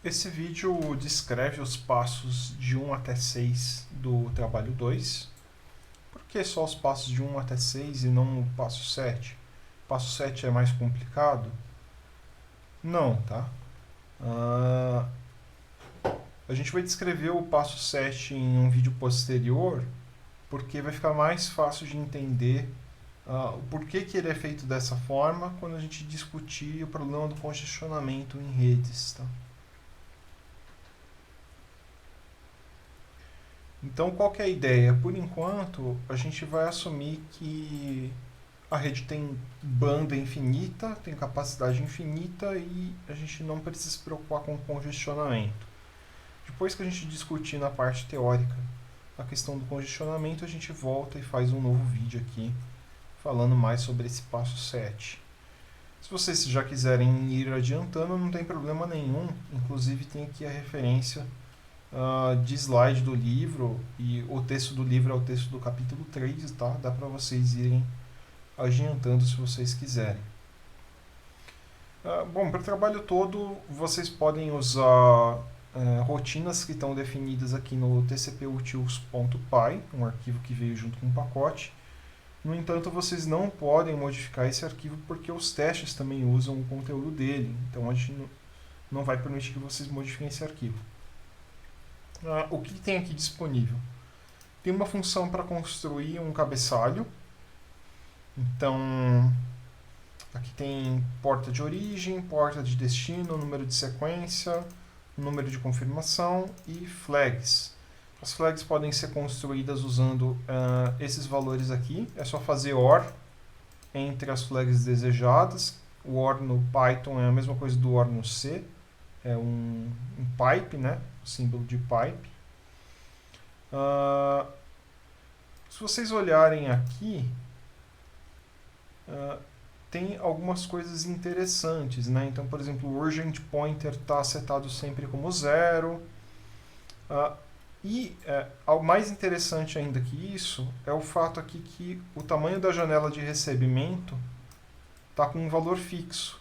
Esse vídeo descreve os passos de 1 até 6 do trabalho 2. Por que só os passos de 1 até 6 e não o passo 7? O passo 7 é mais complicado? Não, tá? Ah, a gente vai descrever o passo 7 em um vídeo posterior, porque vai ficar mais fácil de entender o porquê que ele é feito dessa forma quando a gente discutir o problema do congestionamento em redes, tá? Então, qual que é a ideia? Por enquanto, a gente vai assumir que a rede tem banda infinita, tem capacidade infinita e a gente não precisa se preocupar com congestionamento. Depois que a gente discutir na parte teórica a questão do congestionamento, a gente volta e faz um novo vídeo aqui falando mais sobre esse passo 7. Se vocês já quiserem ir adiantando, não tem problema nenhum. Inclusive tem aqui a referência de slide do livro, e o texto do livro é o texto do capítulo 3, tá? Dá para vocês irem adiantando se vocês quiserem. Bom, para o trabalho todo, vocês podem usar rotinas que estão definidas aqui no tcputils.py, um arquivo que veio junto com o pacote. No entanto, vocês não podem modificar esse arquivo porque os testes também usam o conteúdo dele, então a gente não vai permitir que vocês modifiquem esse arquivo. O que tem aqui disponível? Tem uma função para construir um cabeçalho. Então, aqui tem porta de origem, porta de destino, número de sequência, número de confirmação e flags. As flags podem ser construídas usando esses valores aqui. É só fazer OR entre as flags desejadas. O OR no Python é a mesma coisa do OR no C. É um pipe, né? O símbolo de pipe. Se vocês olharem aqui, tem algumas coisas interessantes, né? Então, por exemplo, o urgent pointer está setado sempre como 0. O mais interessante ainda que isso é o fato aqui que o tamanho da janela de recebimento está com um valor fixo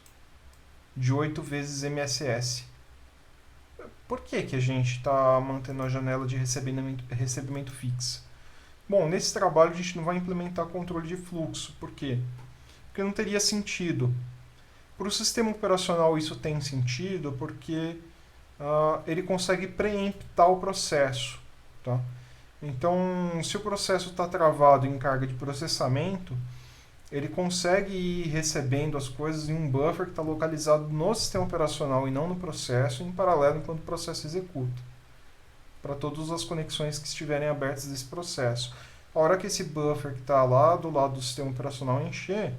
de 8 vezes MSS. Por que a gente está mantendo a janela de recebimento fixa? Bom, nesse trabalho a gente não vai implementar controle de fluxo. Por quê? Porque não teria sentido. Para o sistema operacional isso tem sentido porque ele consegue preemptar o processo. Tá? Então, se o processo está travado em carga de processamento, ele consegue ir recebendo as coisas em um buffer que está localizado no sistema operacional e não no processo, em paralelo enquanto o processo executa, para todas as conexões que estiverem abertas desse processo. A hora que esse buffer que está lá do lado do sistema operacional encher,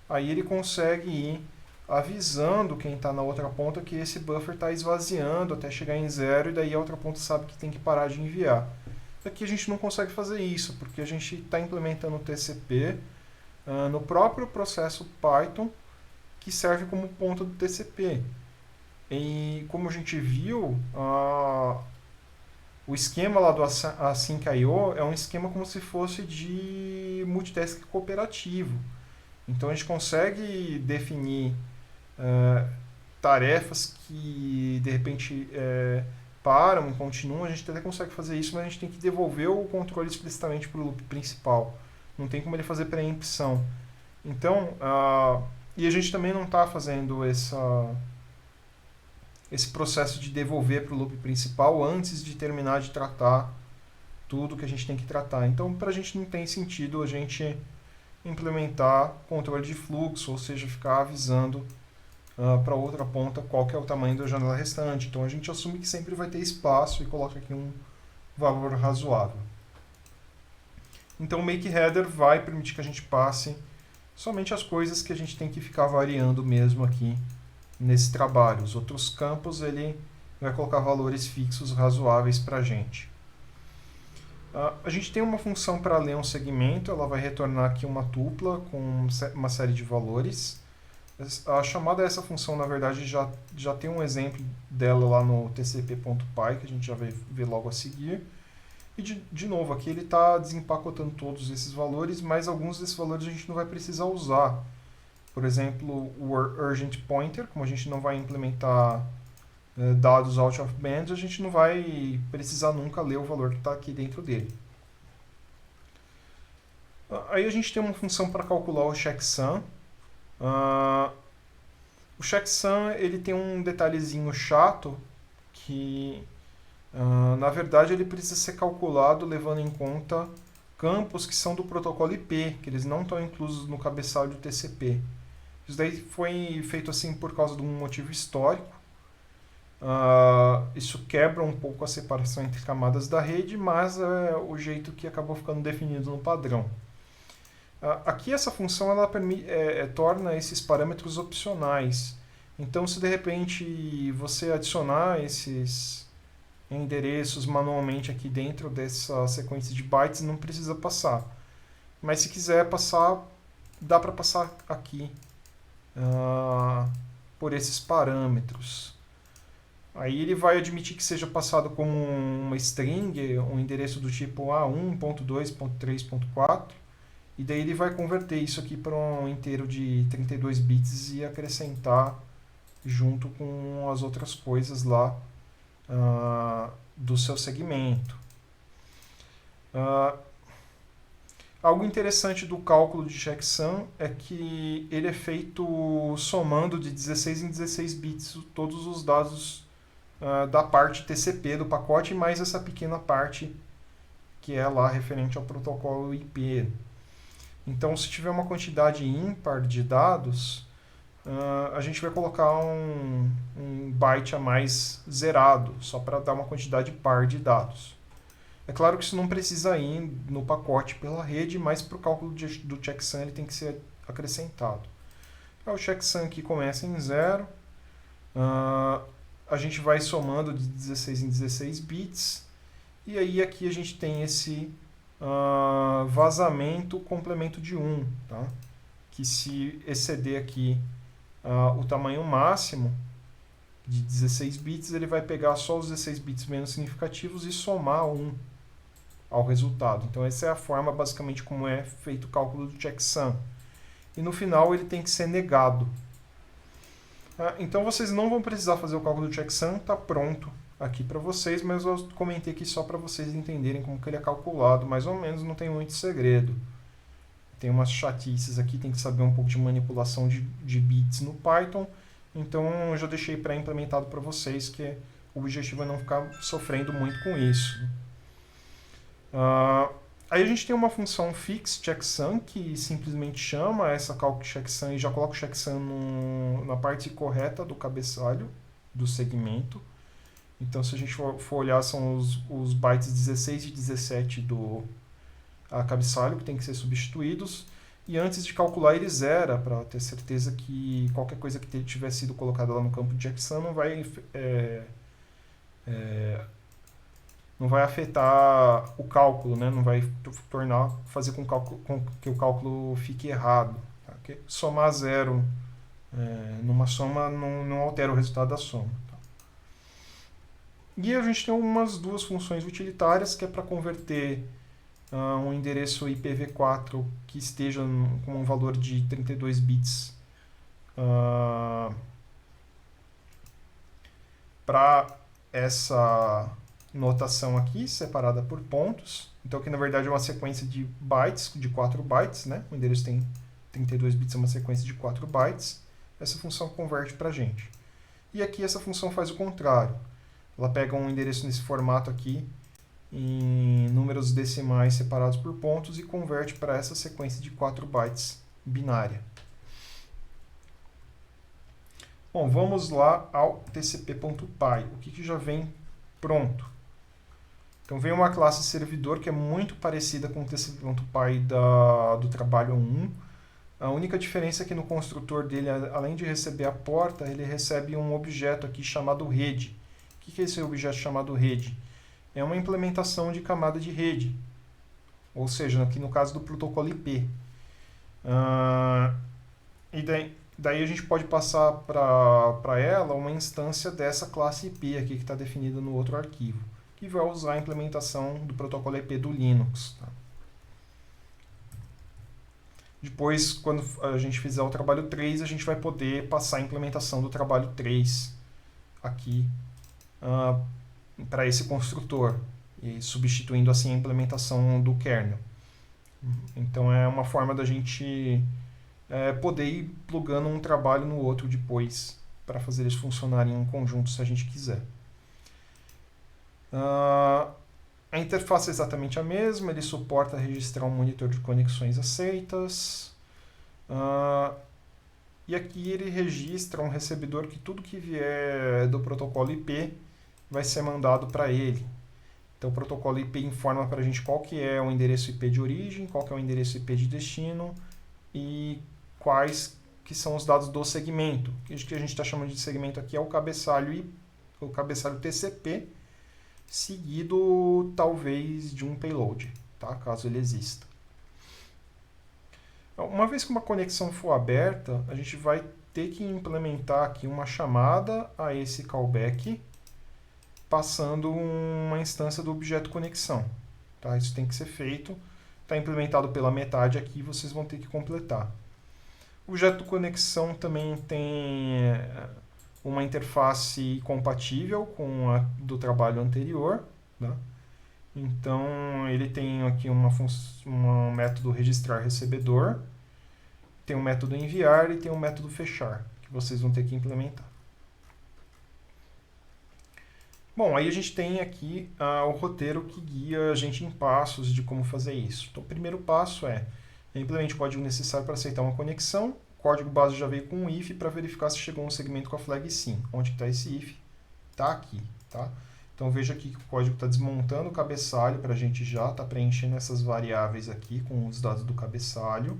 aí ele consegue ir avisando quem está na outra ponta que esse buffer está esvaziando até chegar em 0, e daí a outra ponta sabe que tem que parar de enviar. Aqui a gente não consegue fazer isso, porque a gente está implementando o TCP no próprio processo Python, que serve como ponta do TCP. E como a gente viu, o esquema lá do Async.io é um esquema como se fosse de multitask cooperativo. Então a gente consegue definir tarefas que de repente param e continuam. A gente até consegue fazer isso, mas a gente tem que devolver o controle explicitamente para o loop principal. Não tem como ele fazer preempção. Então, e a gente também não está fazendo esse processo de devolver para o loop principal antes de terminar de tratar tudo que a gente tem que tratar. Então, para a gente não tem sentido a gente implementar controle de fluxo, ou seja, ficar avisando para outra ponta qual que é o tamanho da janela restante. Então, a gente assume que sempre vai ter espaço e coloca aqui um valor razoável. Então o make header vai permitir que a gente passe somente as coisas que a gente tem que ficar variando mesmo aqui nesse trabalho. Os outros campos ele vai colocar valores fixos razoáveis para a gente. A gente tem uma função para ler um segmento, ela vai retornar aqui uma tupla com uma série de valores. A chamada dessa função, na verdade, já tem um exemplo dela lá no tcp.py, que a gente já vai ver logo a seguir. E, de novo, aqui ele está desempacotando todos esses valores, mas alguns desses valores a gente não vai precisar usar. Por exemplo, o urgent pointer, como a gente não vai implementar dados out of band, a gente não vai precisar nunca ler o valor que está aqui dentro dele. Aí a gente tem uma função para calcular o checksum. O checksum ele tem um detalhezinho chato que, na verdade, ele precisa ser calculado levando em conta campos que são do protocolo IP, que eles não estão inclusos no cabeçalho do TCP. Isso daí foi feito assim por causa de um motivo histórico. Isso quebra um pouco a separação entre camadas da rede, mas é o jeito que acabou ficando definido no padrão. Aqui essa função ela torna esses parâmetros opcionais. Então, se de repente você adicionar esses endereços manualmente aqui dentro dessa sequência de bytes, não precisa passar. Mas se quiser passar, dá para passar aqui por esses parâmetros. Aí ele vai admitir que seja passado como uma string, um endereço do tipo A1.2.3.4, e daí ele vai converter isso aqui para um inteiro de 32 bits e acrescentar junto com as outras coisas lá do seu segmento. Algo interessante do cálculo de checksum é que ele é feito somando de 16 em 16 bits todos os dados da parte TCP do pacote, mais essa pequena parte que é lá referente ao protocolo IP. Então, se tiver uma quantidade ímpar de dados, a gente vai colocar um byte a mais zerado, só para dar uma quantidade par de dados. É claro que isso não precisa ir no pacote pela rede, mas para o cálculo do checksum ele tem que ser acrescentado. O checksum aqui começa em 0. A gente vai somando de 16 em 16 bits. E aí aqui a gente tem esse vazamento complemento de 1. Tá? Que se exceder aqui o tamanho máximo de 16 bits, ele vai pegar só os 16 bits menos significativos e somar 1 ao resultado. Então essa é a forma basicamente como é feito o cálculo do checksum. E no final ele tem que ser negado. Então vocês não vão precisar fazer o cálculo do checksum, está pronto aqui para vocês, mas eu comentei aqui só para vocês entenderem como que ele é calculado, mais ou menos, não tem muito segredo. Tem umas chatices aqui, tem que saber um pouco de manipulação de bits no Python, então eu já deixei pré-implementado para vocês, que o objetivo é não ficar sofrendo muito com isso. Aí a gente tem uma função fix checksum, que simplesmente chama essa calc checksum e já coloca o checksum na parte correta do cabeçalho do segmento. Então, se a gente for olhar, são os bytes 16 e 17 do cabeçalho que tem que ser substituídos. E antes de calcular, ele zera, para ter certeza que qualquer coisa que tiver sido colocada lá no campo de checksum não vai afetar o cálculo, né? Não vai fazer com que o cálculo fique errado. Tá? Porque somar zero numa soma não altera o resultado da soma. Tá? E a gente tem umas duas funções utilitárias, que é para converter um endereço IPv4 que esteja com um valor de 32 bits para essa notação aqui, separada por pontos. Então, aqui na verdade é uma sequência de bytes, de 4 bytes, né? O endereço tem 32 bits, é uma sequência de 4 bytes. Essa função converte para a gente. E aqui essa função faz o contrário. Ela pega um endereço nesse formato aqui, em números decimais separados por pontos, e converte para essa sequência de 4 bytes binária. Bom, vamos lá ao tcp.py. O que já vem pronto? Então vem uma classe servidor que é muito parecida com o tcp.py do trabalho 1. A única diferença é que no construtor dele, além de receber a porta, ele recebe um objeto aqui chamado rede. O que é esse objeto chamado rede? É uma implementação de camada de rede, ou seja, aqui no caso do protocolo IP. E daí a gente pode passar para ela uma instância dessa classe IP aqui que está definida no outro arquivo, que vai usar a implementação do protocolo IP do Linux. Tá? Depois, quando a gente fizer o trabalho 3, a gente vai poder passar a implementação do trabalho 3 aqui para esse construtor, e substituindo assim a implementação do kernel. Então é uma forma da gente poder ir plugando um trabalho no outro depois, para fazer eles funcionarem em conjunto se a gente quiser. A interface é exatamente a mesma, ele suporta registrar um monitor de conexões aceitas. E aqui ele registra um recebedor que tudo que vier do protocolo IP vai ser mandado para ele. Então o protocolo IP informa para a gente qual que é o endereço IP de origem, qual que é o endereço IP de destino e quais que são os dados do segmento. O que a gente está chamando de segmento aqui é o cabeçalho TCP, seguido talvez de um payload, tá? Caso ele exista. Uma vez que uma conexão for aberta, a gente vai ter que implementar aqui uma chamada a esse callback, passando uma instância do objeto conexão. Tá? Isso tem que ser feito. Está implementado pela metade aqui, vocês vão ter que completar. O objeto conexão também tem uma interface compatível com a do trabalho anterior. Tá? Então, ele tem aqui um método registrar recebedor, tem um método enviar e tem um método fechar, que vocês vão ter que implementar. Bom, aí a gente tem aqui o roteiro que guia a gente em passos de como fazer isso. Então, o primeiro passo é implemente o código necessário para aceitar uma conexão. O código base já veio com um if para verificar se chegou um segmento com a flag sim. Onde está esse if? Está aqui, tá? Então veja aqui que o código está desmontando o cabeçalho para a gente já estar preenchendo essas variáveis aqui com os dados do cabeçalho.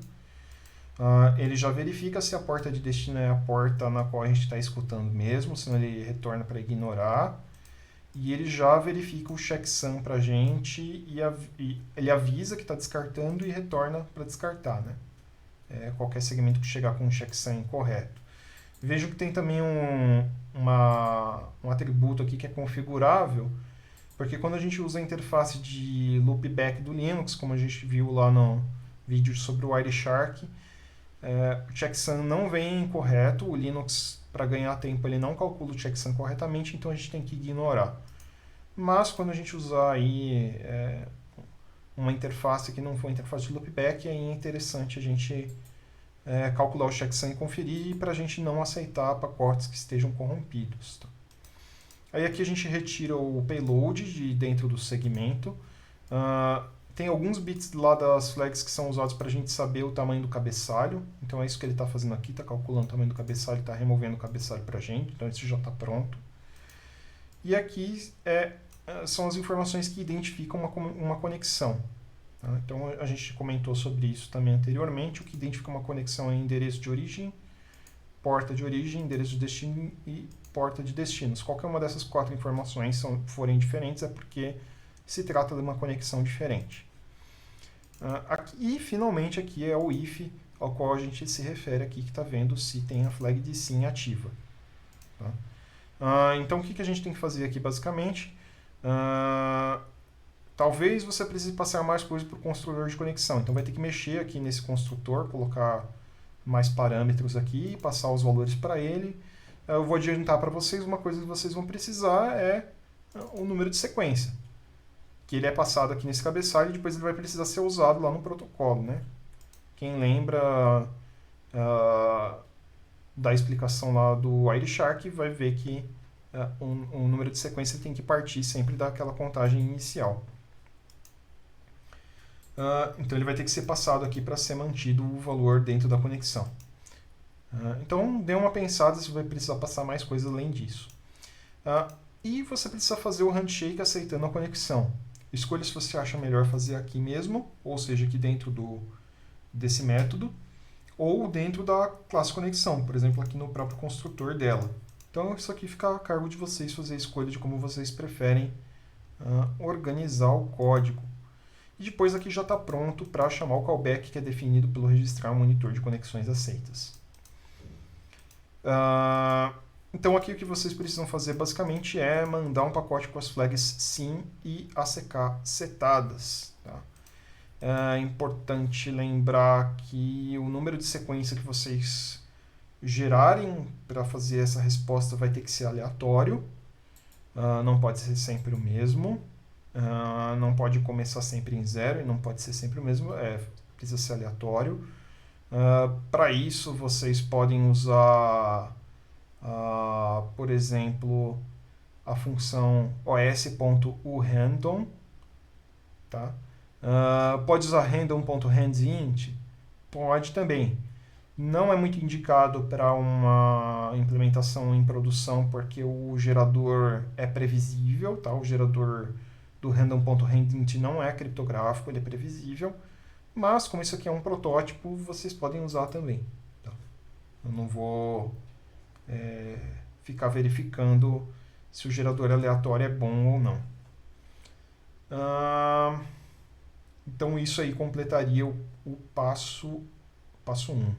Ele já verifica se a porta de destino é a porta na qual a gente está escutando mesmo, senão ele retorna para ignorar. E ele já verifica o checksum para a gente e ele avisa que está descartando e retorna para descartar, né? Qualquer segmento que chegar com um checksum incorreto. Vejo que tem também um atributo aqui que é configurável, porque quando a gente usa a interface de loopback do Linux, como a gente viu lá no vídeo sobre o Wireshark, o checksum não vem correto, o Linux, para ganhar tempo, ele não calcula o checksum corretamente, então a gente tem que ignorar. Mas quando a gente usar aí uma interface que não for interface de loopback, aí é interessante a gente calcular o checksum e conferir para a gente não aceitar pacotes que estejam corrompidos. Tá? Aí aqui a gente retira o payload de dentro do segmento. Tem alguns bits lá das flags que são usados para a gente saber o tamanho do cabeçalho. Então é isso que ele está fazendo aqui, está calculando o tamanho do cabeçalho, está removendo o cabeçalho para a gente. Então isso já está pronto. E aqui são as informações que identificam uma conexão. Tá? Então a gente comentou sobre isso também anteriormente. O que identifica uma conexão é endereço de origem, porta de origem, endereço de destino e porta de destino. Se qualquer uma dessas 4 informações forem diferentes, é porque se trata de uma conexão diferente. E finalmente aqui é o if ao qual a gente se refere aqui, que está vendo se tem a flag de sim ativa. Tá? Então o que a gente tem que fazer aqui basicamente? Talvez você precise passar mais coisas para o construtor de conexão. Então vai ter que mexer aqui nesse construtor, colocar mais parâmetros aqui, passar os valores para ele. Eu vou adiantar para vocês, uma coisa que vocês vão precisar é o número de sequência, que ele é passado aqui nesse cabeçalho e depois ele vai precisar ser usado lá no protocolo, né? Quem lembra da explicação lá do Wireshark vai ver que o número de sequência tem que partir sempre daquela contagem inicial. Então ele vai ter que ser passado aqui para ser mantido o valor dentro da conexão. Então dê uma pensada se vai precisar passar mais coisas além disso. E você precisa fazer o handshake aceitando a conexão. Escolha se você acha melhor fazer aqui mesmo, ou seja, aqui dentro desse método, ou dentro da classe conexão, por exemplo, aqui no próprio construtor dela. Então isso aqui fica a cargo de vocês fazer a escolha de como vocês preferem organizar o código. E depois aqui já está pronto para chamar o callback, que é definido pelo registrar monitor de conexões aceitas. Então aqui o que vocês precisam fazer basicamente é mandar um pacote com as flags SYN e ACK setadas. Tá? É importante lembrar que o número de sequência que vocês gerarem para fazer essa resposta vai ter que ser aleatório, não pode ser sempre o mesmo, não pode começar sempre em 0 e não pode ser sempre o mesmo, precisa ser aleatório. Para isso, vocês podem usar, por exemplo, a função os.urandom, tá? Pode usar random.handInt? Pode também. Não é muito indicado para uma implementação em produção porque o gerador é previsível, tá? O gerador do random.handInt não é criptográfico, ele é previsível. Mas, como isso aqui é um protótipo, vocês podem usar também. Tá? Eu não vou ficar verificando se o gerador aleatório é bom ou não. Então, isso aí completaria o passo 1.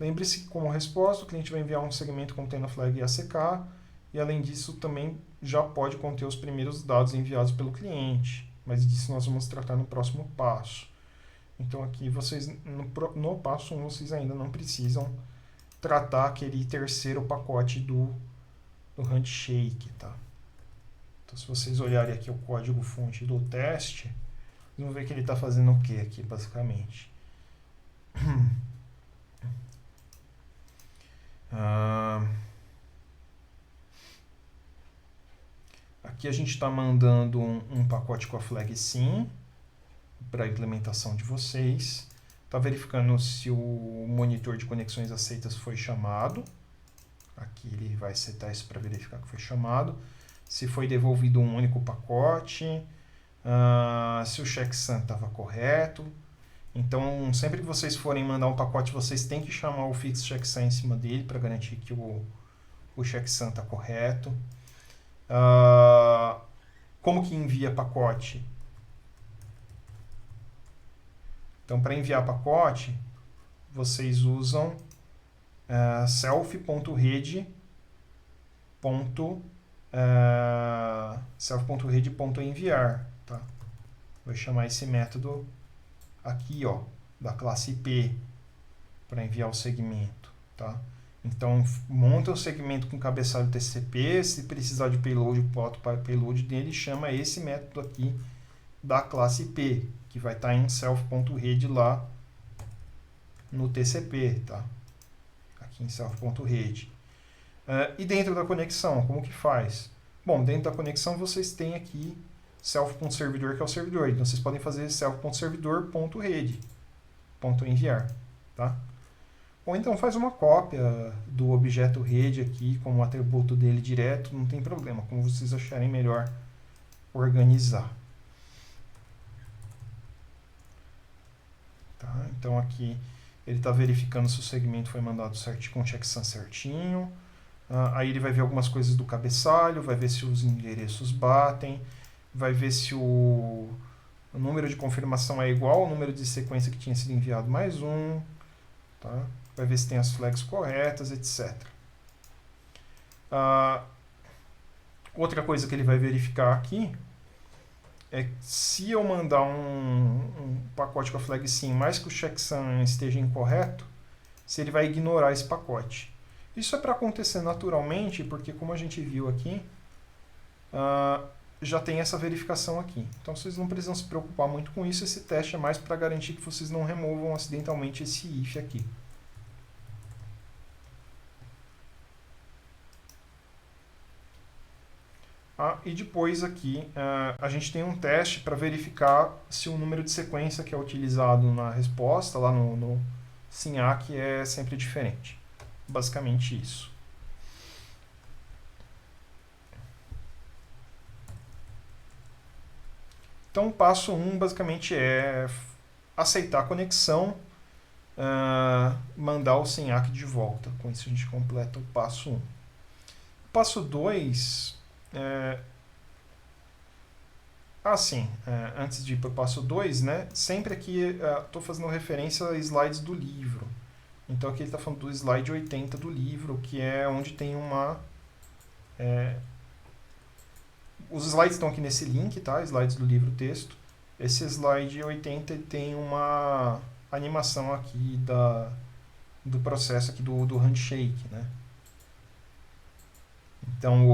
Lembre-se que, como resposta, o cliente vai enviar um segmento contendo a flag ACK e, além disso, também já pode conter os primeiros dados enviados pelo cliente, mas disso nós vamos tratar no próximo passo. Então, aqui, vocês no passo 1, vocês ainda não precisam tratar aquele terceiro pacote do handshake. Tá? Então, se vocês olharem aqui o código-fonte do teste, vocês vão ver que ele está fazendo o que aqui, basicamente? Aqui a gente está mandando um pacote com a flag sim para a implementação de vocês. Está verificando se o monitor de conexões aceitas foi chamado. Aqui ele vai setar isso para verificar que foi chamado. Se foi devolvido um único pacote. Se o checksum estava correto. Então, sempre que vocês forem mandar um pacote, vocês têm que chamar o fix checksum em cima dele para garantir que o checksum está correto. Como que envia pacote? Então, para enviar pacote, vocês usam self.rede.enviar. Tá? Vou chamar esse método aqui, ó, da classe IP, para enviar o segmento. Tá? Então, monta o segmento com cabeçalho TCP, se precisar de payload, bota para payload dele, chama esse método aqui da classe IP, que vai estar em self.rede lá no TCP, tá? Aqui em self.rede. E dentro da conexão, como que faz? Bom, dentro da conexão vocês têm aqui self.servidor, que é o servidor. Então, vocês podem fazer self.servidor.rede, .enviar, tá? Ou então faz uma cópia do objeto rede aqui, com o atributo dele direto, não tem problema, como vocês acharem melhor organizar. Tá? Então aqui ele está verificando se o segmento foi mandado certinho, com o checksum certinho. Aí ele vai ver algumas coisas do cabeçalho, vai ver se os endereços batem, vai ver se o número de confirmação é igual ao número de sequência que tinha sido enviado mais um. Tá? Vai ver se tem as flags corretas, etc. Outra coisa que ele vai verificar aqui é se eu mandar um pacote com a flag sim, mas que o checksum esteja incorreto, se ele vai ignorar esse pacote. Isso é para acontecer naturalmente, porque como a gente viu aqui, já tem essa verificação aqui. Então vocês não precisam se preocupar muito com isso, esse teste é mais para garantir que vocês não removam acidentalmente esse if aqui. E depois aqui a gente tem um teste para verificar se o número de sequência que é utilizado na resposta lá no SYNAC é sempre diferente. Basicamente isso. Então o passo 1 basicamente é aceitar a conexão, mandar o SYNAC de volta. Com isso a gente completa o passo 1. O passo 2... antes de ir para o passo 2, né, sempre aqui estou fazendo referência a slides do livro. Então aqui ele está falando do slide 80 do livro, que é onde tem uma... os slides estão aqui nesse link, tá? Slides do livro texto. Esse slide 80 ele tem uma animação aqui do processo aqui do handshake, né? Então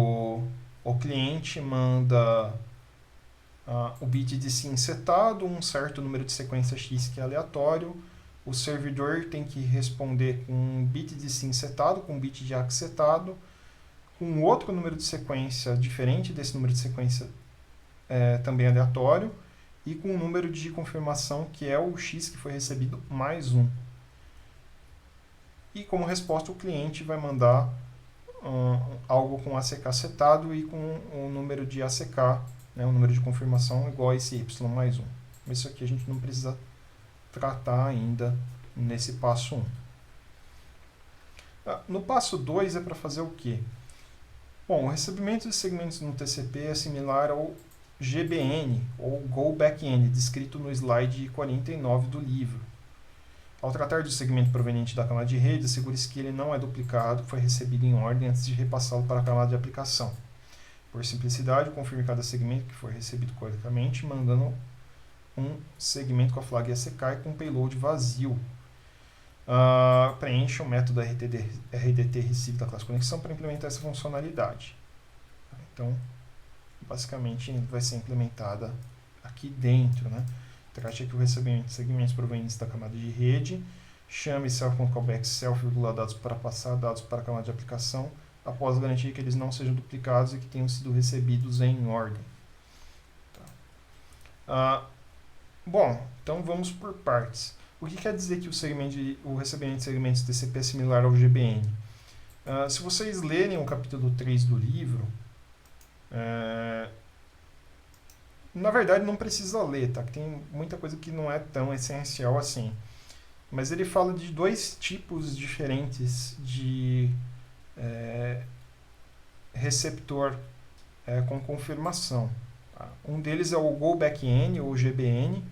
o cliente manda o bit de sim setado, um certo número de sequência x que é aleatório. O servidor tem que responder com um bit de sim setado, com um bit de ACK setado, com outro número de sequência diferente desse número de sequência também aleatório, e com um número de confirmação que é o x que foi recebido mais 1. E como resposta o cliente vai mandar algo com ACK setado e com o número de ACK, né, o número de confirmação igual a esse y mais 1. Isso aqui a gente não precisa tratar ainda nesse passo 1. No passo 2 é para fazer o quê? Bom, o recebimento de segmentos no TCP é similar ao GBN, ou Go Backend, descrito no slide 49 do livro. Ao tratar do segmento proveniente da camada de rede, assegure-se que ele não é duplicado, foi recebido em ordem antes de repassá-lo para a camada de aplicação. Por simplicidade, confirme cada segmento que foi recebido corretamente, mandando um segmento com a flag ACK e com payload vazio. Preencha o método RDT receive da classe conexão para implementar essa funcionalidade. Então, basicamente, vai ser implementada aqui dentro, né? Trate aqui o recebimento de segmentos provenientes da camada de rede, chame self.callback self-dados para passar dados para a camada de aplicação, após garantir que eles não sejam duplicados e que tenham sido recebidos em ordem. Tá. Bom, então vamos por partes. O que quer dizer que o recebimento de segmentos TCP é similar ao GBN? Se vocês lerem o capítulo 3 do livro, na verdade não precisa ler, tá? Tem muita coisa que não é tão essencial assim. Mas ele fala de dois tipos diferentes de receptor com confirmação. Tá? Um deles é o Go Backend, ou GBN,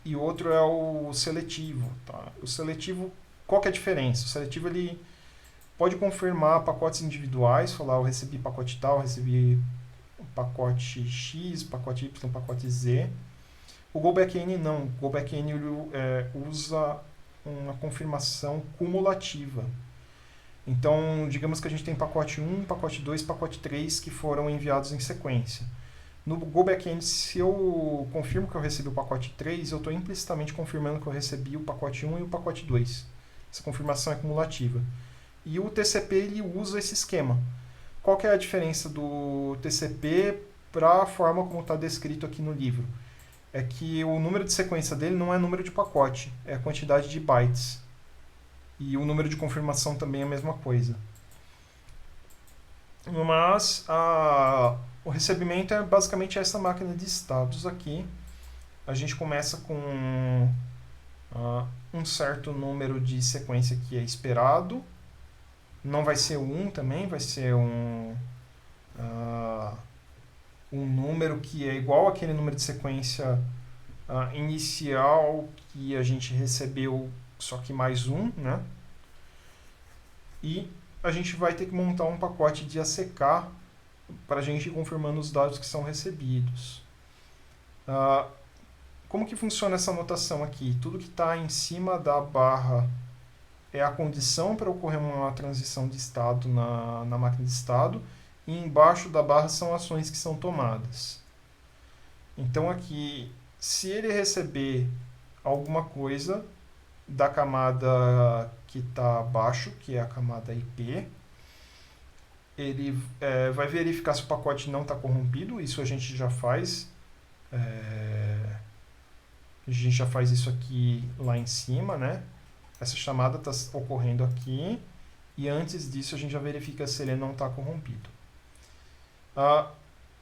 e outro é o seletivo. Tá? O seletivo, qual que é a diferença? O seletivo ele pode confirmar pacotes individuais, falar eu recebi pacote tal, recebi pacote X, pacote Y, pacote Z. O Go Backend não. O Go Backend usa uma confirmação cumulativa. Então, digamos que a gente tem pacote 1, pacote 2, pacote 3 que foram enviados em sequência. No Go Backend, se eu confirmo que eu recebi o pacote 3, eu estou implicitamente confirmando que eu recebi o pacote 1 e o pacote 2. Essa confirmação é cumulativa. E o TCP ele usa esse esquema. Qual que é a diferença do TCP para a forma como está descrito aqui no livro? É que o número de sequência dele não é número de pacote, é a quantidade de bytes. E o número de confirmação também é a mesma coisa. Mas o recebimento é basicamente essa máquina de estados aqui. A gente começa com um certo número de sequência que é esperado. Não vai ser 1 também, vai ser um número que é igual àquele número de sequência inicial que a gente recebeu, só que mais 1, né? E a gente vai ter que montar um pacote de ACK para a gente ir confirmando os dados que são recebidos. Como que funciona essa notação aqui? Tudo que está em cima da barra é a condição para ocorrer uma transição de estado na máquina de estado, e embaixo da barra são ações que são tomadas. Então aqui, se ele receber alguma coisa da camada que está abaixo, que é a camada IP, ele vai verificar se o pacote não está corrompido. Isso a gente já faz. A gente já faz isso aqui lá em cima, né? Essa chamada está ocorrendo aqui, e antes disso a gente já verifica se ele não está corrompido.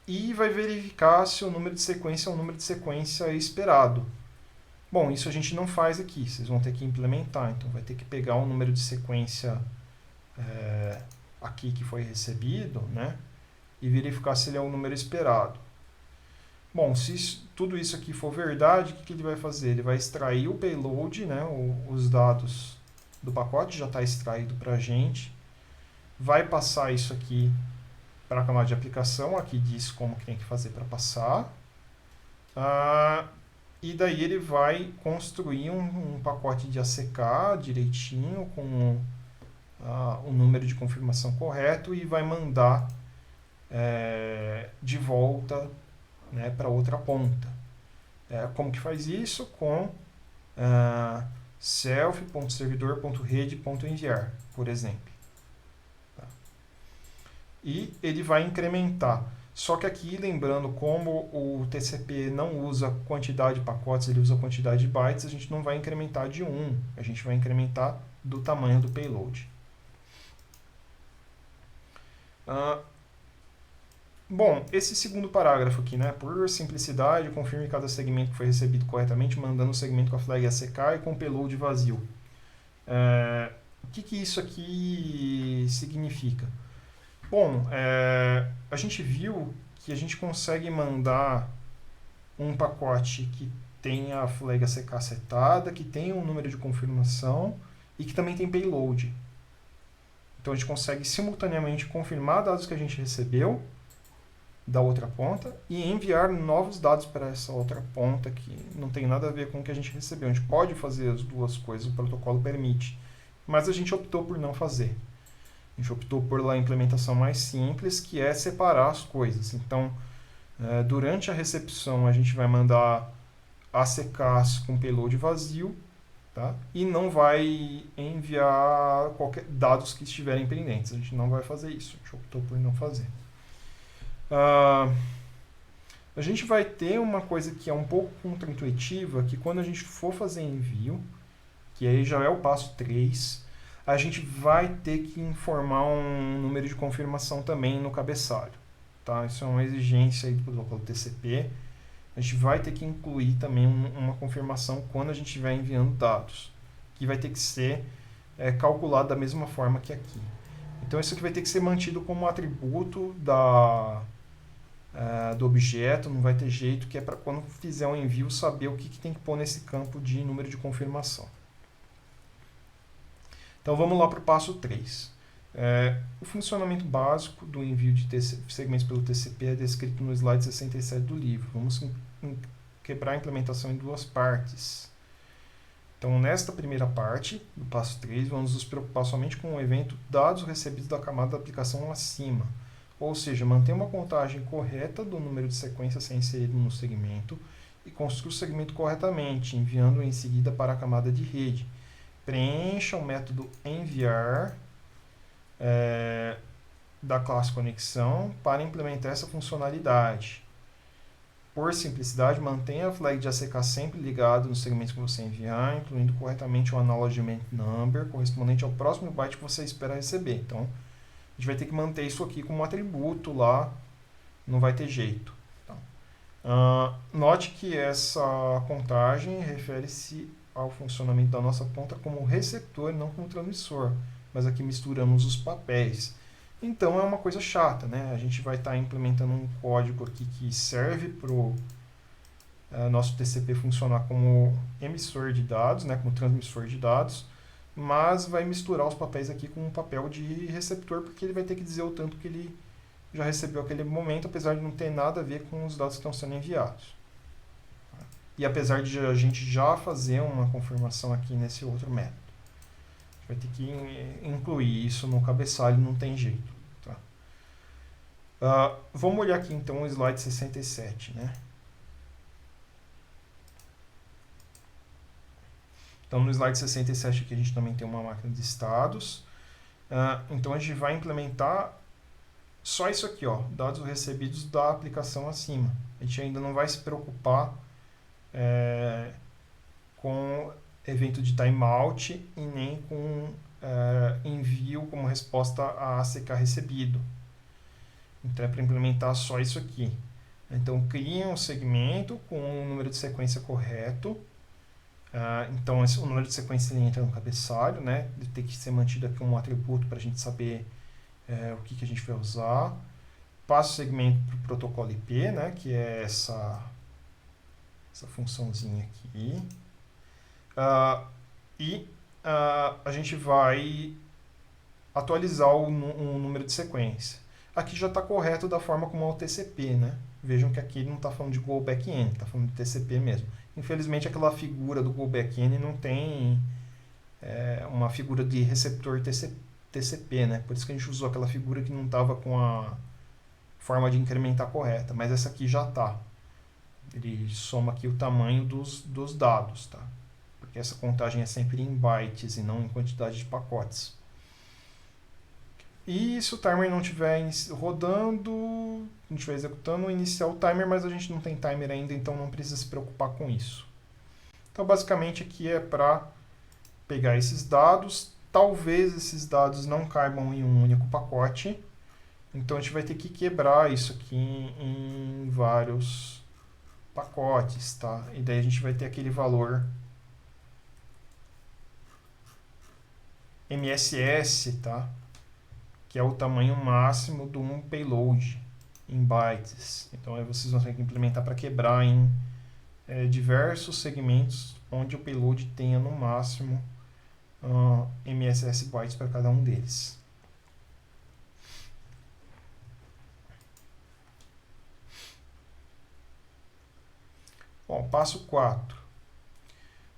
E vai verificar se o número de sequência é um número de sequência esperado. Bom, isso a gente não faz aqui, vocês vão ter que implementar. Então vai ter que pegar o número de sequência aqui que foi recebido, né? E verificar se ele é o número esperado. Bom, se tudo isso aqui for verdade, o que ele vai fazer? Ele vai extrair o payload, né, os dados do pacote, já está extraído para a gente. Vai passar isso aqui para a camada de aplicação, aqui diz como que tem que fazer para passar. E daí ele vai construir um pacote de ACK direitinho, com o número de confirmação correto, e vai mandar de volta, né, para outra ponta. Como que faz isso? Com self.servidor.rede.enviar, por exemplo. Tá? E ele vai incrementar. Só que aqui, lembrando, como o TCP não usa quantidade de pacotes, ele usa quantidade de bytes, a gente não vai incrementar de 1, a gente vai incrementar do tamanho do payload. Bom, esse segundo parágrafo aqui, né? Por simplicidade, confirme cada segmento que foi recebido corretamente, mandando o segmento com a flag ACK e com o payload vazio. O que isso aqui significa? Bom, a gente viu que a gente consegue mandar um pacote que tem a flag ACK setada, que tem um número de confirmação e que também tem payload. Então a gente consegue simultaneamente confirmar dados que a gente recebeu da outra ponta e enviar novos dados para essa outra ponta que não tem nada a ver com o que a gente recebeu. A gente pode fazer as duas coisas, o protocolo permite, mas a gente optou por não fazer. A gente optou por a implementação mais simples, que é separar as coisas. Então, durante a recepção, a gente vai mandar ACKs com payload vazio, tá? E não vai enviar qualquer dados que estiverem pendentes. A gente não vai fazer isso. A gente optou por não fazer. A gente vai ter uma coisa que é um pouco contraintuitiva, que quando a gente for fazer envio, que aí já é o passo 3, a gente vai ter que informar um número de confirmação também no cabeçalho. Tá? Isso é uma exigência aí do protocolo TCP. A gente vai ter que incluir também uma confirmação quando a gente estiver enviando dados, que vai ter que ser calculado da mesma forma que aqui. Então isso aqui vai ter que ser mantido como atributo do objeto, não vai ter jeito, que é para quando fizer um envio saber o que tem que pôr nesse campo de número de confirmação. Então vamos lá para o passo 3. O funcionamento básico do envio de segmentos pelo TCP é descrito no slide 67 do livro. Vamos quebrar a implementação em duas partes. Então, nesta primeira parte, do passo 3, vamos nos preocupar somente com o evento dados recebidos da camada da aplicação acima. Ou seja, manter uma contagem correta do número de sequências a ser inserido no segmento e construir o segmento corretamente, enviando em seguida para a camada de rede. Preencha o método enviar da classe conexão para implementar essa funcionalidade. Por simplicidade, mantenha a flag de ACK sempre ligado nos segmentos que você enviar, incluindo corretamente o acknowledgement number correspondente ao próximo byte que você espera receber. Então, a gente vai ter que manter isso aqui como atributo lá, não vai ter jeito. Tá? Note que essa contagem refere-se ao funcionamento da nossa ponta como receptor e não como transmissor, mas aqui misturamos os papéis. Então é uma coisa chata, né? A gente vai estar implementando um código aqui que serve para o nosso TCP funcionar como emissor de dados, né? Como transmissor de dados, mas vai misturar os papéis aqui com um papel de receptor, porque ele vai ter que dizer o tanto que ele já recebeu aquele momento, apesar de não ter nada a ver com os dados que estão sendo enviados. E apesar de a gente já fazer uma confirmação aqui nesse outro método. Vai ter que incluir isso no cabeçalho, não tem jeito. Tá? Vamos olhar aqui então o slide 67. Né? Então no slide 67 aqui a gente também tem uma máquina de estados. Então a gente vai implementar só isso aqui, ó, dados recebidos da aplicação acima. A gente ainda não vai se preocupar com evento de timeout e nem com envio como resposta a ACK recebido. Então é para implementar só isso aqui. Então cria um segmento com o número de sequência correto. Então o número de sequência entra no cabeçalho, né? Ele tem que ser mantido aqui como um atributo para a gente saber o que a gente vai usar. Passa o segmento para o protocolo IP, né? Que é essa funçãozinha aqui. A gente vai atualizar o número de sequência. aqui já está correto da forma como é o TCP, né? Vejam que aqui ele não está falando de Go Backend, está falando de TCP mesmo. Infelizmente, aquela figura do Go Backend não tem uma figura de receptor TCP, né? Por isso que a gente usou aquela figura que não estava com a forma de incrementar correta, mas essa aqui já está. Ele soma aqui o tamanho dos dados, tá? Porque essa contagem é sempre em bytes e não em quantidade de pacotes. E se o timer não estiver rodando, a gente estiver executando, iniciar o timer, mas a gente não tem timer ainda, então não precisa se preocupar com isso. Então, basicamente, aqui é para pegar esses dados. Talvez esses dados não caibam em um único pacote. Então, a gente vai ter que quebrar isso aqui em vários pacotes, tá? E daí a gente vai ter aquele valor MSS, tá? Que é o tamanho máximo de um payload em bytes. Então, aí vocês vão ter que implementar para quebrar em diversos segmentos onde o payload tenha no máximo MSS bytes para cada um deles. Bom, passo 4.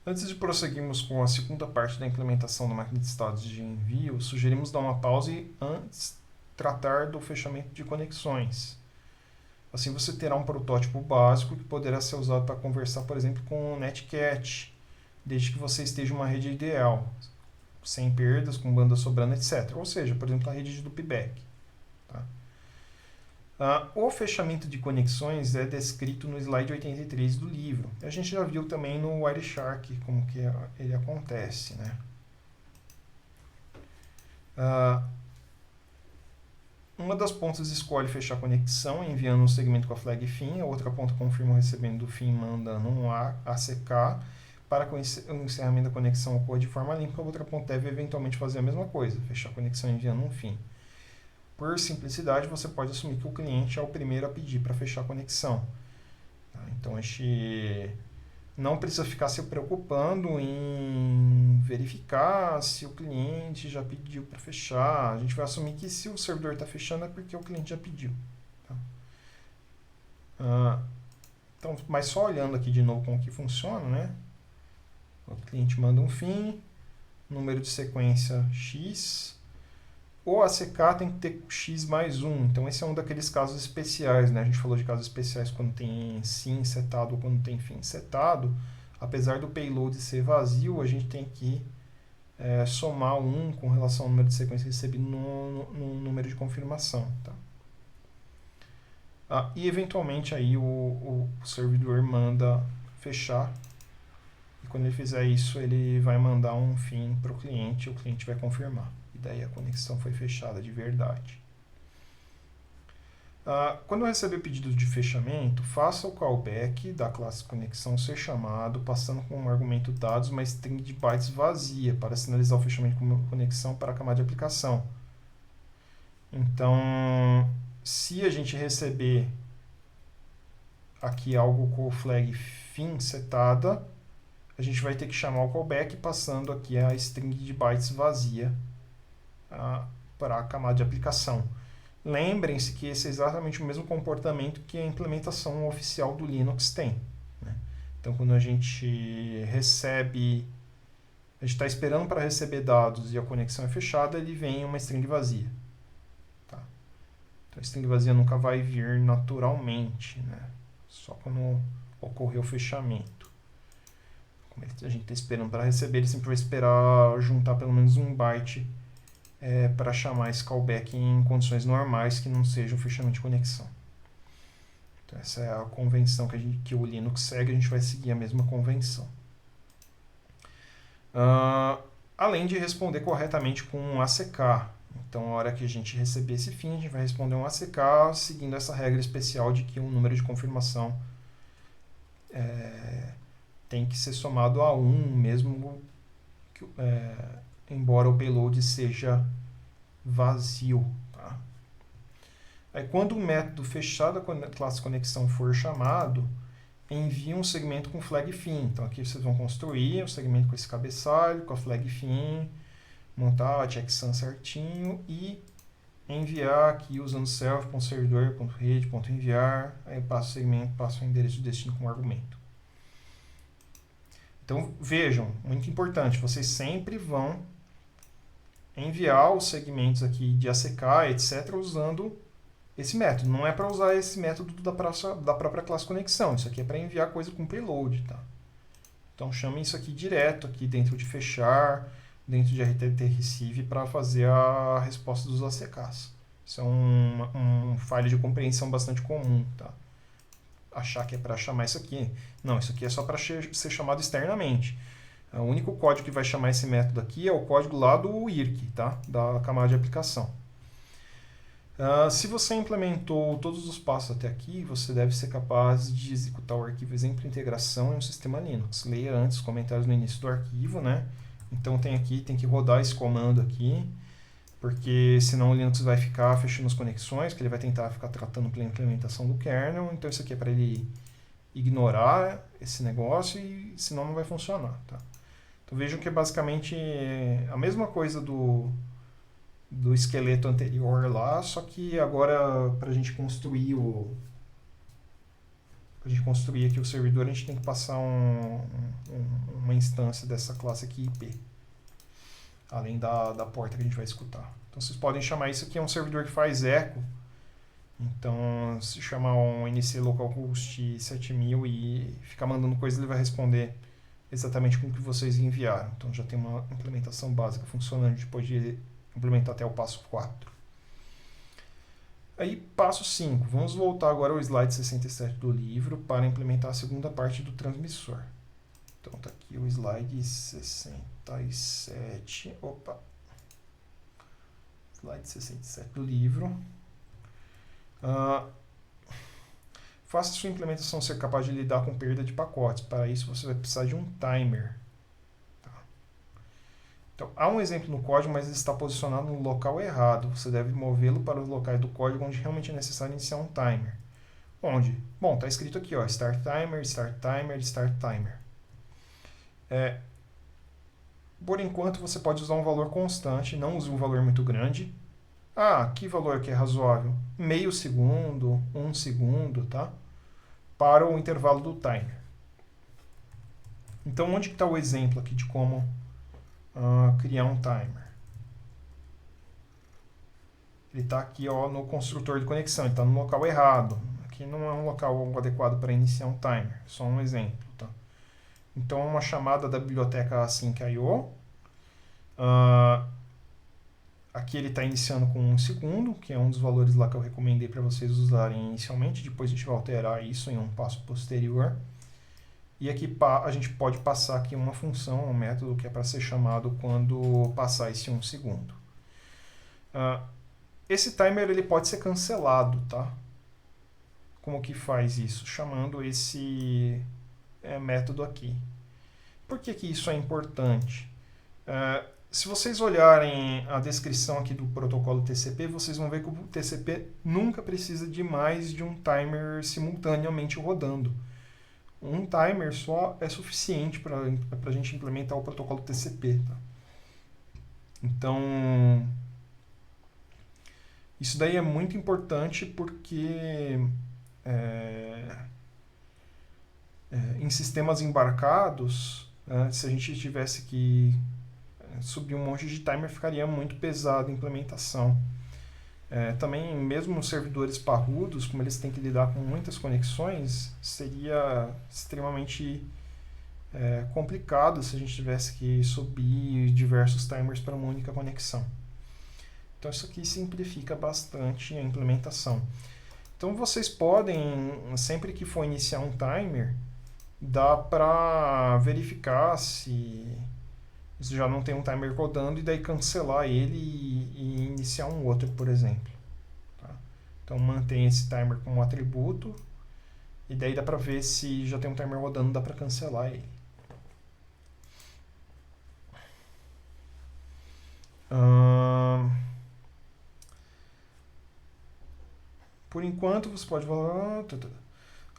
Antes de prosseguirmos com a segunda parte da implementação da máquina de estados de envio, sugerimos dar uma pausa e antes tratar do fechamento de conexões. Assim você terá um protótipo básico que poderá ser usado para conversar, por exemplo, com o Netcat, desde que você esteja em uma rede ideal, sem perdas, com banda sobrando, etc. Ou seja, por exemplo, a rede de loopback. Tá? O fechamento de conexões é descrito no slide 83 do livro. A gente já viu também no Wireshark como que ele acontece, né? Uma das pontas escolhe fechar a conexão enviando um segmento com a flag FIN, a outra ponta confirma o recebimento do FIN mandando um ACK para que o encerramento da conexão ocorra de forma limpa, a outra ponta deve eventualmente fazer a mesma coisa, fechar a conexão enviando um FIN. Por simplicidade, você pode assumir que o cliente é o primeiro a pedir para fechar a conexão. Então, a gente não precisa ficar se preocupando em verificar se o cliente já pediu para fechar. A gente vai assumir que se o servidor está fechando é porque o cliente já pediu. Tá? Então, mas só olhando aqui de novo como que funciona, né? O cliente manda um FIN, número de sequência X. O ACK tem que ter X mais 1. Então, esse é um daqueles casos especiais, né? A gente falou de casos especiais quando tem SYN setado ou quando tem FIN setado. Apesar do payload ser vazio, a gente tem que somar 1 com relação ao número de sequência recebido no número de confirmação. Tá? E, eventualmente, aí o servidor manda fechar. E, quando ele fizer isso, ele vai mandar um FIN para o cliente e o cliente vai confirmar. Daí a conexão foi fechada de verdade. Quando receber pedido de fechamento, faça o callback da classe conexão ser chamado, passando com um argumento dados uma string de bytes vazia para sinalizar o fechamento de conexão para a camada de aplicação. Então, se a gente receber aqui algo com o flag FIN setada, a gente vai ter que chamar o callback passando aqui a string de bytes vazia para a camada de aplicação. Lembrem-se que esse é exatamente o mesmo comportamento que a implementação oficial do Linux tem. Né? Então, quando a gente recebe, a gente está esperando para receber dados e a conexão é fechada, ele vem uma string vazia. Tá? Então, a string vazia nunca vai vir naturalmente, né? Só quando ocorrer o fechamento. Como a gente está esperando para receber, ele sempre vai esperar juntar pelo menos um byte para chamar esse callback em condições normais que não seja o fechamento de conexão. Então, essa é a convenção que o Linux segue, a gente vai seguir a mesma convenção. Além de responder corretamente com um ACK. Então, a hora que a gente receber esse FIN, a gente vai responder um ACK seguindo essa regra especial de que o número de confirmação tem que ser somado a 1, mesmo que, embora o payload seja vazio. Tá? Aí, quando o método fechado da classe conexão for chamado, envia um segmento com flag FIN. Então, aqui vocês vão construir um segmento com esse cabeçalho, com a flag FIN, montar a checksum certinho e enviar aqui usando self.servidor.rede.enviar, aí eu passo o segmento, passo o endereço de destino como argumento. Então vejam, muito importante, vocês sempre vão enviar os segmentos aqui de ACK, etc., usando esse método. Não é para usar esse método da própria classe conexão, isso aqui é para enviar coisa com payload, tá? Então chame isso aqui direto aqui dentro de fechar, dentro de RTT receive para fazer a resposta dos ACKs. Isso é um falha de compreensão bastante comum, tá? Achar que é para chamar isso aqui. Não, isso aqui é só para ser chamado externamente. O único código que vai chamar esse método aqui é o código lá do IRC, tá? Da camada de aplicação. Se você implementou todos os passos até aqui, você deve ser capaz de executar o arquivo exemplo integração em um sistema Linux. Leia antes os comentários no início do arquivo, né? Então tem que rodar esse comando aqui, porque senão o Linux vai ficar fechando as conexões, que ele vai tentar ficar tratando pela implementação do kernel. Então isso aqui é para ele ignorar esse negócio e senão não vai funcionar, tá? Então vejam que é basicamente a mesma coisa do esqueleto anterior lá, só que agora para a gente construir aqui o servidor, a gente tem que passar uma instância dessa classe aqui IP, além da porta que a gente vai escutar. Então vocês podem chamar isso aqui, é um servidor que faz eco. Então se chamar um NC localhost 7000 e ficar mandando coisa, ele vai responder exatamente com o que vocês enviaram. Então já tem uma implementação básica funcionando depois de implementar até o passo 4. Aí, passo 5. Vamos voltar agora ao slide 67 do livro para implementar a segunda parte do transmissor. Então, está aqui o slide 67. Opa! Slide 67 do livro. Faça sua implementação ser capaz de lidar com perda de pacotes. Para isso, você vai precisar de um timer. Então, há um exemplo no código, mas ele está posicionado no local errado. Você deve movê-lo para os locais do código onde realmente é necessário iniciar um timer. Onde? Bom, está escrito aqui, ó, start timer, start timer, start timer. Por enquanto, você pode usar um valor constante, não use um valor muito grande. Que valor que é razoável? Meio segundo, 1 segundo, tá? Para o intervalo do timer. Então, onde está o exemplo aqui de como criar um timer? Ele está aqui, ó, no construtor de conexão, ele está no local errado. Aqui não é um local adequado para iniciar um timer, só um exemplo, tá? Então, uma chamada da biblioteca async.io. Aqui ele está iniciando com 1 segundo, que é um dos valores lá que eu recomendei para vocês usarem inicialmente. Depois a gente vai alterar isso em um passo posterior. E aqui a gente pode passar aqui uma função, um método que é para ser chamado quando passar esse 1 segundo. Esse timer ele pode ser cancelado, tá? Como que faz isso? Chamando esse método aqui. Por que isso é importante? Se vocês olharem a descrição aqui do protocolo TCP, vocês vão ver que o TCP nunca precisa de mais de um timer simultaneamente rodando. Um timer só é suficiente para a gente implementar o protocolo TCP. Tá? Então, isso daí é muito importante porque em sistemas embarcados, se a gente tivesse que subir um monte de timer, ficaria muito pesado a implementação. Também, mesmo nos servidores parrudos, como eles têm que lidar com muitas conexões, seria extremamente complicado se a gente tivesse que subir diversos timers para uma única conexão. Então isso aqui simplifica bastante a implementação. Então vocês podem, sempre que for iniciar um timer, dá para verificar se já não tem um timer rodando e daí cancelar ele e iniciar um outro, por exemplo. Tá? Então mantém esse timer como atributo e daí dá para ver se já tem um timer rodando, dá para cancelar ele. Por enquanto você pode falar...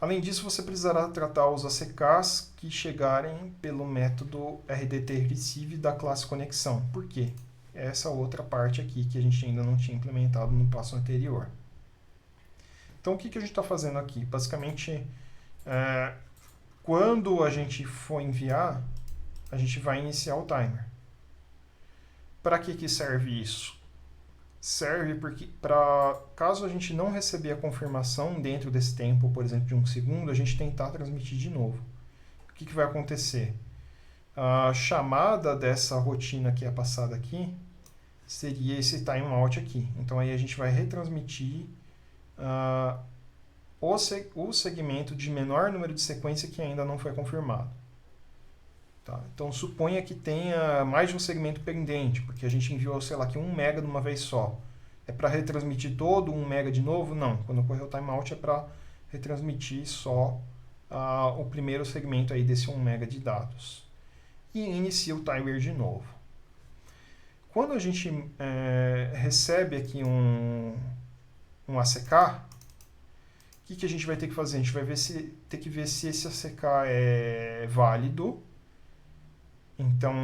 Além disso, você precisará tratar os ACKs que chegarem pelo método RDT receive da classe conexão. Por quê? essa outra parte aqui que a gente ainda não tinha implementado no passo anterior. Então, o que a gente está fazendo aqui? Basicamente, quando a gente for enviar, a gente vai iniciar o timer. Para que serve isso? Serve porque, caso a gente não receber a confirmação dentro desse tempo, por exemplo, de 1 segundo, a gente tentar transmitir de novo. O que vai acontecer? A chamada dessa rotina que é passada aqui seria esse timeout aqui. Então aí a gente vai retransmitir o segmento de menor número de sequência que ainda não foi confirmado. Tá? Então suponha que tenha mais de um segmento pendente, porque a gente enviou, sei lá, aqui 1 mega de uma vez só. É para retransmitir todo 1 mega de novo? Não. Quando ocorrer o timeout é para retransmitir só o primeiro segmento aí desse 1 mega de dados. E inicia o timer de novo. Quando a gente recebe aqui um ACK, o que a gente vai ter que fazer? A gente vai ter que ver se esse ACK é válido. Então,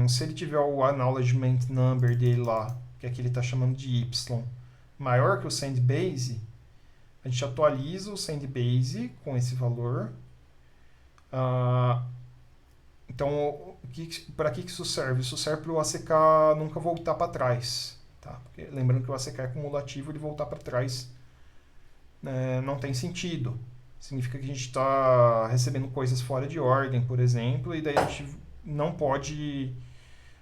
se ele tiver o acknowledgement number dele lá, que é que ele está chamando de y, maior que o sendbase, a gente atualiza o sendbase com esse valor. Então, para que isso serve? Isso serve para o ACK nunca voltar para trás. Tá? Porque, lembrando que o ACK é cumulativo, ele voltar para trás não tem sentido. Significa que a gente está recebendo coisas fora de ordem, por exemplo, e daí a gente não pode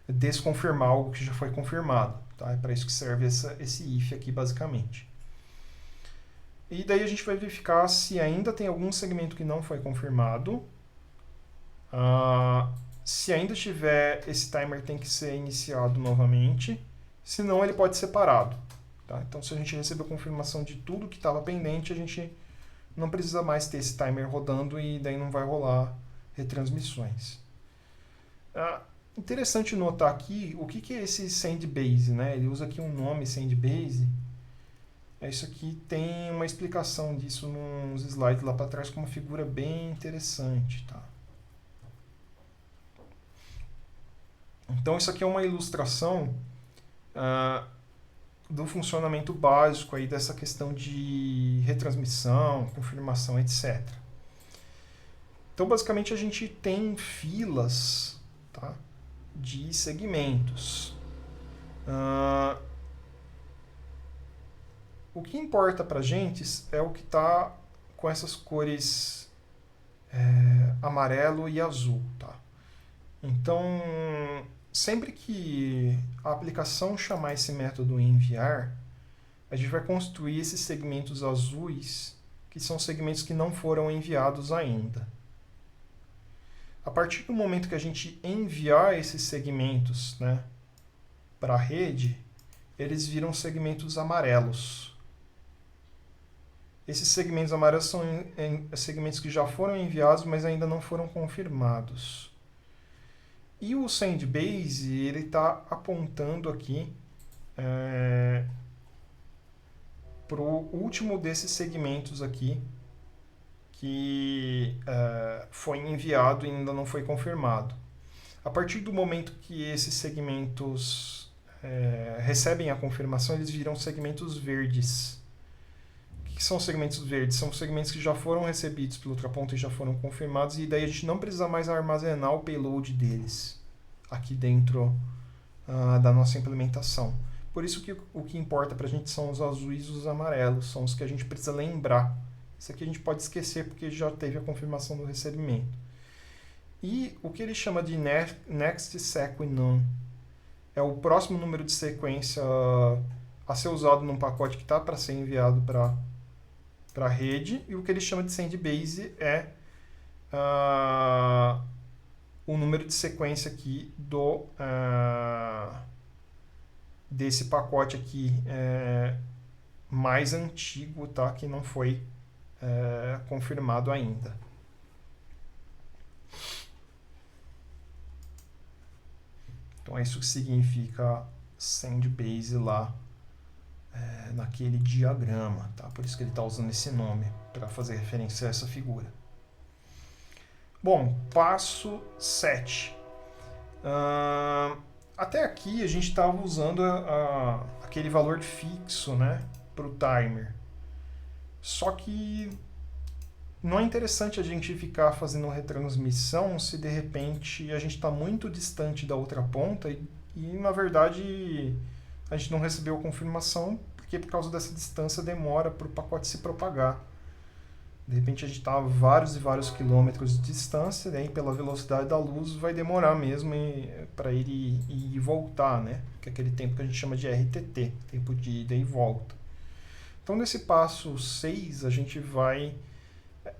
desconfirmar algo que já foi confirmado. Tá? É para isso que serve esse if aqui, basicamente. E daí a gente vai verificar se ainda tem algum segmento que não foi confirmado. Se ainda tiver, esse timer tem que ser iniciado novamente. Senão, ele pode ser parado. Tá? Então, se a gente recebeu confirmação de tudo que estava pendente, a gente não precisa mais ter esse timer rodando e daí não vai rolar retransmissões. Interessante notar aqui o que é esse sendbase, né? Ele usa aqui um nome, sendbase. Isso aqui tem uma explicação disso nos slides lá para trás com uma figura bem interessante. Tá? Então, isso aqui é uma ilustração do funcionamento básico aí dessa questão de retransmissão, confirmação, etc. Então, basicamente, a gente tem filas, tá, de segmentos. O que importa para a gente é o que está com essas cores amarelo e azul. Tá? Então, sempre que a aplicação chamar esse método enviar, a gente vai construir esses segmentos azuis, que são segmentos que não foram enviados ainda. A partir do momento que a gente enviar esses segmentos, né, para a rede, eles viram segmentos amarelos. Esses segmentos amarelos são segmentos que já foram enviados, mas ainda não foram confirmados. E o sendbase, ele está apontando aqui para o último desses segmentos aqui, que foi enviado e ainda não foi confirmado. A partir do momento que esses segmentos recebem a confirmação, eles viram segmentos verdes. O que são segmentos verdes? São segmentos que já foram recebidos pelo ultraponto e já foram confirmados, e daí a gente não precisa mais armazenar o payload deles aqui dentro da nossa implementação. Por isso que o que importa para a gente são os azuis e os amarelos, são os que a gente precisa lembrar. Isso aqui a gente pode esquecer porque já teve a confirmação do recebimento. E o que ele chama de next seq none é o próximo número de sequência a ser usado num pacote que está para ser enviado para a rede, e o que ele chama de sendbase é o número de sequência aqui desse pacote aqui mais antigo, tá? Que não foi confirmado ainda. Então é isso que significa sendbase lá naquele diagrama, tá? Por isso que ele está usando esse nome, para fazer referência a essa figura. Bom, passo 7. Até aqui a gente estava usando aquele valor fixo, né, para o timer. Só que não é interessante a gente ficar fazendo retransmissão se de repente a gente está muito distante da outra ponta e na verdade a gente não recebeu a confirmação porque por causa dessa distância demora para o pacote se propagar. De repente a gente está a vários e vários quilômetros de distância, daí pela velocidade da luz vai demorar mesmo para ele ir e voltar, né? Que é aquele tempo que a gente chama de RTT, tempo de ida e volta. Então nesse passo 6 a gente vai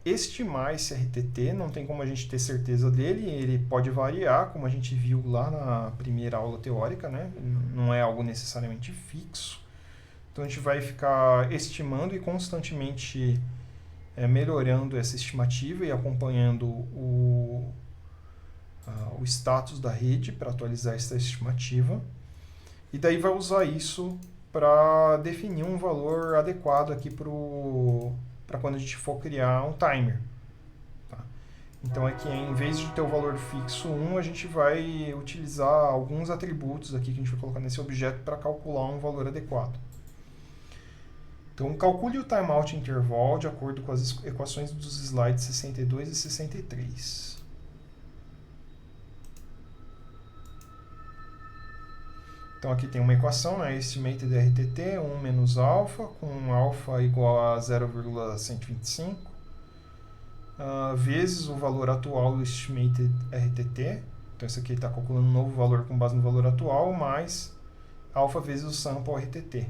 estimar esse RTT, não tem como a gente ter certeza dele, ele pode variar, como a gente viu lá na primeira aula teórica, né? Não é algo necessariamente fixo. Então a gente vai ficar estimando e constantemente melhorando essa estimativa e acompanhando o status da rede para atualizar essa estimativa. E daí vai usar isso para definir um valor adequado aqui para quando a gente for criar um timer. Tá? Então aqui, em vez de ter o valor fixo 1, a gente vai utilizar alguns atributos aqui que a gente vai colocar nesse objeto para calcular um valor adequado. Então, calcule o timeout interval de acordo com as equações dos slides 62 e 63. Então, aqui tem uma equação, né? Estimated RTT, 1 menos alfa, com alfa igual a 0,125, vezes o valor atual do estimated RTT. Então, isso aqui está calculando um novo valor com base no valor atual, mais alfa vezes o sample RTT.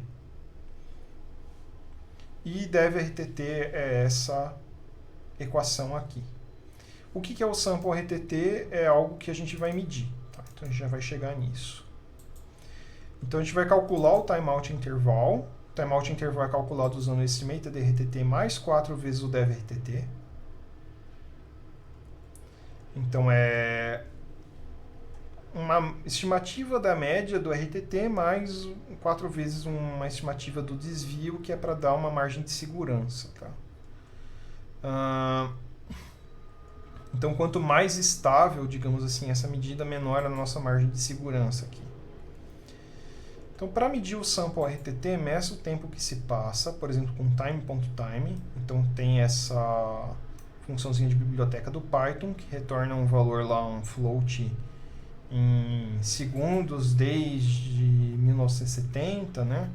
E deve RTT é essa equação aqui. O que é o sample RTT? É algo que a gente vai medir. Tá? Então a gente já vai chegar nisso. Então a gente vai calcular o timeout interval. O timeout interval é calculado usando o estimated RTT mais 4 vezes o dev RTT. Então é uma estimativa da média do RTT mais 4 vezes uma estimativa do desvio, que é para dar uma margem de segurança. Tá? Então, quanto mais estável, digamos assim, essa medida, menor a nossa margem de segurança aqui. Então, para medir o sample RTT, meça o tempo que se passa, por exemplo, com time.time. Então, tem essa funçãozinha de biblioteca do Python, que retorna um valor lá, um float, em segundos desde 1970, né?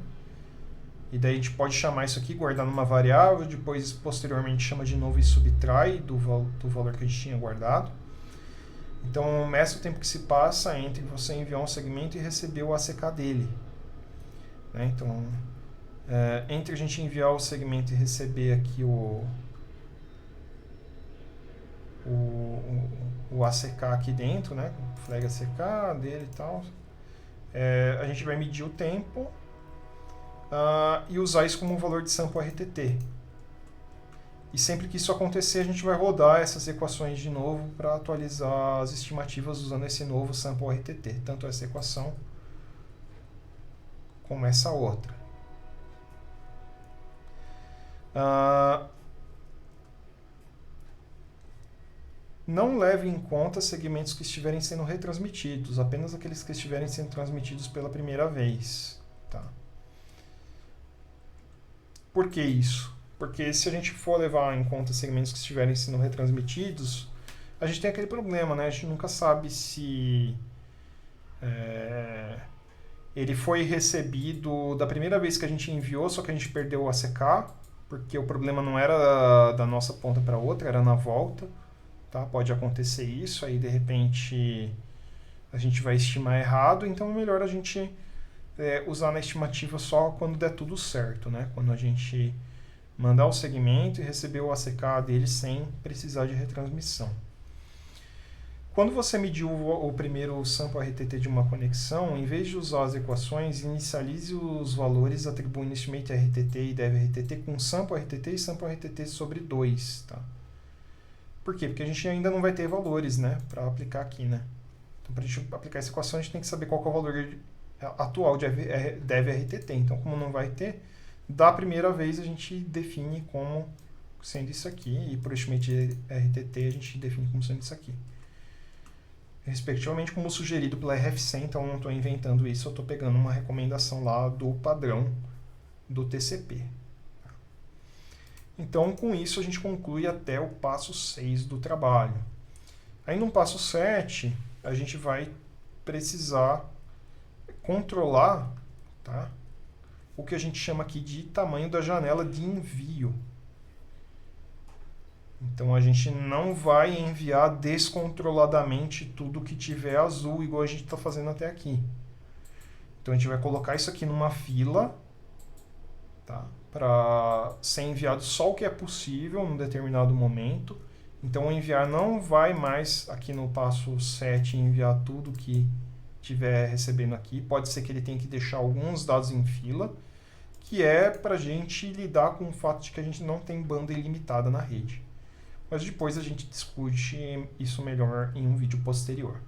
E daí a gente pode chamar isso aqui, guardar numa variável, depois posteriormente chama de novo e subtrai do valor que a gente tinha guardado. Então, meça o tempo que se passa entre você enviar um segmento e receber o ACK dele. Né? Então, entre a gente enviar o segmento e receber aqui o ACK aqui dentro, né? O flag ACK dele e tal. A gente vai medir o tempo e usar isso como um valor de sample RTT. E sempre que isso acontecer, a gente vai rodar essas equações de novo para atualizar as estimativas usando esse novo sample RTT. Tanto essa equação como essa outra. Não leve em conta segmentos que estiverem sendo retransmitidos, apenas aqueles que estiverem sendo transmitidos pela primeira vez. Tá? Por que isso? Porque se a gente for levar em conta segmentos que estiverem sendo retransmitidos, a gente tem aquele problema, né? A gente nunca sabe se ele foi recebido da primeira vez que a gente enviou, só que a gente perdeu o ACK, porque o problema não era da nossa ponta para outra, era na volta. Tá? Pode acontecer isso, aí de repente a gente vai estimar errado, então é melhor a gente usar na estimativa só quando der tudo certo, né? Quando a gente mandar o segmento e receber o ACK dele sem precisar de retransmissão. Quando você mediu o primeiro sample RTT de uma conexão, em vez de usar as equações, inicialize os valores atribuindo estimate RTT e dev RTT com sample RTT e sample RTT sobre 2. Tá? Por quê? Porque a gente ainda não vai ter valores, né, para aplicar aqui, né? Então, para a gente aplicar essa equação, a gente tem que saber qual que é o valor atual de dev RTT. Então, como não vai ter, da primeira vez a gente define como sendo isso aqui, e para o estimate RTT a gente define como sendo isso aqui. respectivamente, como sugerido pela RFC, então eu não estou inventando isso, eu estou pegando uma recomendação lá do padrão do TCP. Então, com isso, a gente conclui até o passo 6 do trabalho. Aí, no passo 7, a gente vai precisar controlar, tá, o que a gente chama aqui de tamanho da janela de envio. Então, a gente não vai enviar descontroladamente tudo que tiver azul, igual a gente está fazendo até aqui. Então, a gente vai colocar isso aqui numa fila, tá, para ser enviado só o que é possível num determinado momento. Então, o enviar não vai mais, aqui no passo 7, enviar tudo que estiver recebendo aqui. Pode ser que ele tenha que deixar alguns dados em fila, que é para a gente lidar com o fato de que a gente não tem banda ilimitada na rede. Mas depois a gente discute isso melhor em um vídeo posterior.